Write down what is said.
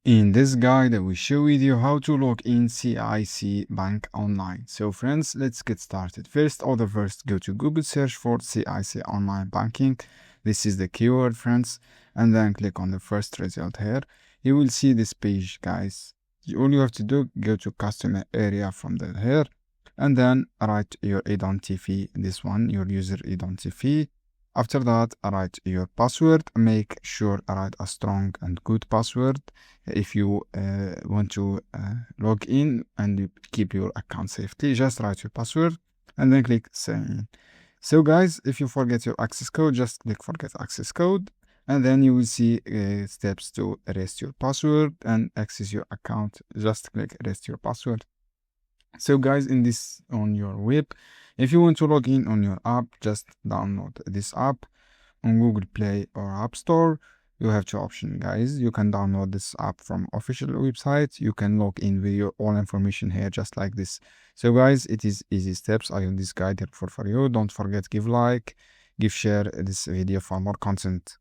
In this guide, I will share with you how to log in CIC Bank online. So friends, let's get started. First, go to Google, search for CIC Online Banking. This is the keyword, friends, and then click on the first result here. You will see this page, guys. All you have to do, go to customer area from here, and then write your identity, this one, your user identity. After that, write your password. Make sure write a strong and good password if you want to log in and keep your account safely. Just write your password and then click sign in. So guys, if you forget your access code, just click forget access code, and then you will see steps to erase your password and access your account. Just click erase your password. So guys, on your web, if you want to log in on your app, just download this app on Google Play or App Store. You have two options, guys. You can download this app from official website. You can log in with your all information here, just like this. So guys, it is easy steps. I have this guide helpful for you. Don't forget, give like, give share this video for more content.